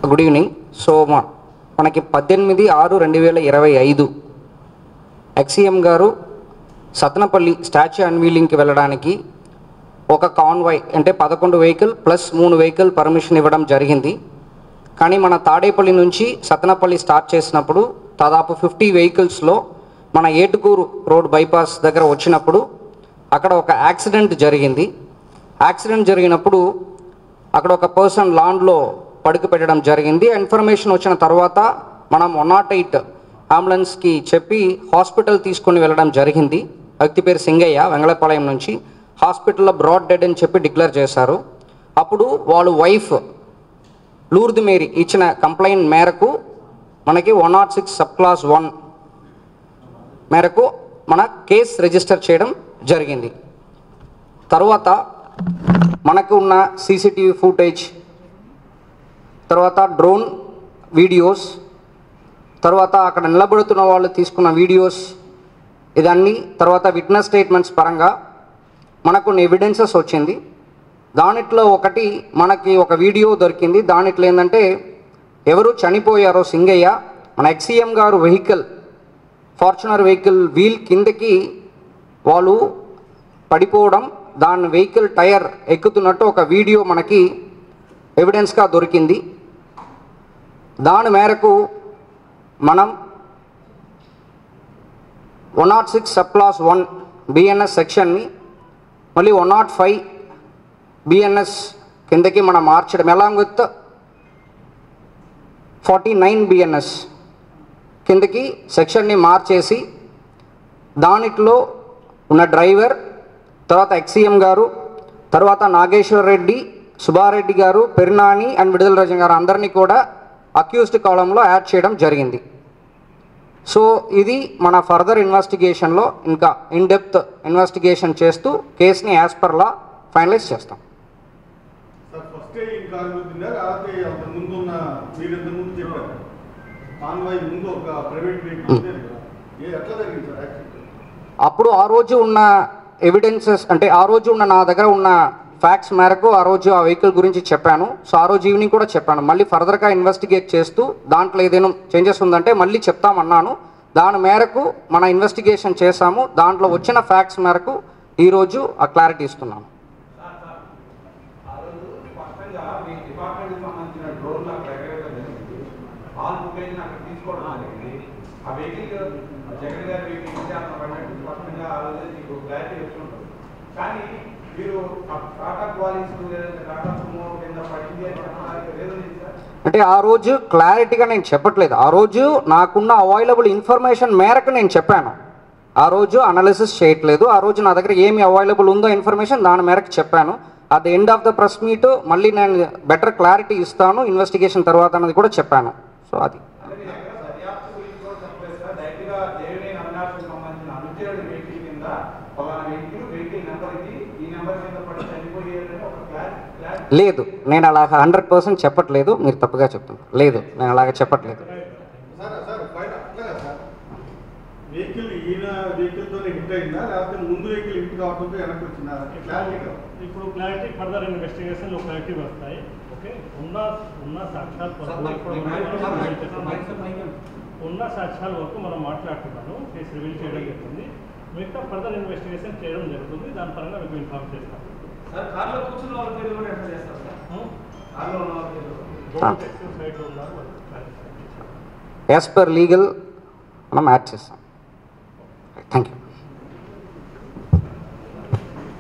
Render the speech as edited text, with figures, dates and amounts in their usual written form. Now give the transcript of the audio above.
Good evening. So మనకి 18/6/2025 ex-CM గారు Sattenapalli statue అన్వీలింగ్కి వెళ్ళడానికి ఒక కాన్వాయ్ అంటే 11 వెహికల్ ప్లస్ 3 వెహికల్ పర్మిషన్ ఇవ్వడం జరిగింది. కానీ మన తాడేపల్లి నుంచి సతనపల్లి స్టార్ట్ చేసినప్పుడు దాదాపు 50 వెహికల్స్లో మన ఏటుకూరు రోడ్ బైపాస్ దగ్గర వచ్చినప్పుడు అక్కడ ఒక యాక్సిడెంట్ జరిగింది. యాక్సిడెంట్ జరిగినప్పుడు అక్కడ ఒక పర్సన్ లాన్లో పడుకు పెట్టడం జరిగింది. ఇన్ఫర్మేషన్ వచ్చిన తర్వాత మనం 108 అంబులెన్స్కి చెప్పి హాస్పిటల్ తీసుకొని వెళ్ళడం జరిగింది. వ్యక్తి పేరు సింగయ్య, వెంగళపాలెం నుంచి. హాస్పిటల్లో బ్రాడ్ డెడ్ అని చెప్పి డిక్లేర్ చేశారు. అప్పుడు వాళ్ళ వైఫ్ లూర్ది మేరీ ఇచ్చిన కంప్లైంట్ మేరకు మనకి 106 సబ్ క్లాస్ 1 మేరకు మన కేసు రిజిస్టర్ చేయడం జరిగింది. తర్వాత మనకు ఉన్న సీసీటీవీ ఫుటేజ్, తర్వాత డ్రోన్ వీడియోస్, తర్వాత అక్కడ నిలబడుతున్న వాళ్ళు తీసుకున్న వీడియోస్, ఇదన్నీ తర్వాత విట్నెస్ స్టేట్మెంట్స్ పరంగా మనకు కొన్ని ఎవిడెన్సెస్ వచ్చింది. దానిట్లో ఒకటి మనకి ఒక వీడియో దొరికింది. దానిట్లో ఏంటంటే ఎవరు చనిపోయారో సింగయ్య మన ఎక్సీఎం గారు వెహికల్ ఫార్చునర్ వెహికల్ వీల్ కిందకి వాళ్ళు పడిపోవడం, దాని వెహికల్ టైర్ ఎక్కుతున్నట్టు ఒక వీడియో మనకి ఎవిడెన్స్గా దొరికింది. దాని మేరకు మనం 106 సబ్ క్లాస్ 1 బిఎన్ఎస్ సెక్షన్ని మళ్ళీ 105 బిఎన్ఎస్ కిందకి మనం మార్చడం, అలాంగ్ విత్ 49 బిఎన్ఎస్ కిందకి సెక్షన్ని మార్చేసి దానిట్లో ఉన్న డ్రైవర్, తర్వాత ఎక్సీఎం గారు, తర్వాత నాగేశ్వర్ రెడ్డి, సుబ్బారెడ్డి గారు, పెరినాని అండ్ విడుదల రజన్ గారు అందరినీ కూడా అక్యూజ్డ్ కాలంలో యాడ్ చేయడం జరిగింది. సో ఇది మన ఫర్దర్ ఇన్వెస్టిగేషన్లో ఇంకా ఇన్ డెప్త్ ఇన్వెస్టిగేషన్ చేస్తూ కేసుని యాజ్ పర్ లా ఫైనలైజ్ చేస్తాం. అప్పుడు ఆ రోజు ఉన్న ఎవిడెన్సెస్ అంటే ఆ రోజు ఉన్న నా దగ్గర ఉన్న ఫ్యాక్ట్స్ మేరకు ఆ రోజు ఆ వెహికల్ గురించి చెప్పాను. సో ఆ రోజు ఈవినింగ్ కూడా చెప్పాను. మళ్ళీ ఫర్దర్గా ఇన్వెస్టిగేట్ చేస్తూ దాంట్లో ఏదైనా చేంజెస్ ఉందంటే మళ్ళీ చెప్తామన్నాను. దాని మేరకు మన ఇన్వెస్టిగేషన్ చేశాము. దాంట్లో వచ్చిన ఫ్యాక్ట్స్ మేరకు ఈరోజు ఆ క్లారిటీ ఇస్తున్నాను. అంటే ఆ రోజు క్లారిటీగా నేను చెప్పట్లేదు. ఆ రోజు నాకున్న అవైలబుల్ ఇన్ఫర్మేషన్ మేరకు నేను చెప్పాను. ఆ రోజు అనాలిసిస్ చేయట్లేదు. ఆ రోజు నా దగ్గర ఏమి అవైలబుల్ ఉందో ఇన్ఫర్మేషన్ దాని మేరకు చెప్పాను. At the end of the press meet మళ్ళీ నేను బెటర్ క్లారిటీ ఇస్తాను ఇన్వెస్టిగేషన్ తర్వాత అనేది కూడా చెప్పాను. సో అది లేదు, నేను అలాగ 100% చెప్పట్లేదు. మీరు తప్పుగా చెప్తున్నారు. లేదు, నేను అలాగ చెప్పట్లేదు. ఇప్పుడు క్లారిటీ ఫర్దర్ ఇన్వెస్టిగేషన్లో క్లారిటీ వస్తాయి. ఓకే, ఉన్న సాక్ష్యాల వరకు మనం మాట్లాడుతున్నాను. కేసు రివీల్ చేయడం జరుగుతుంది. మిగతా ఫర్దర్ ఇన్వెస్టిగేషన్ చేయడం జరుగుతుంది. దాని పరంగా మీకు ఇన్ఫార్మ్ చేస్తాం. యాజ్ పర్ లీగల్ మనం యాడ్ చేస్తాం. Thank you.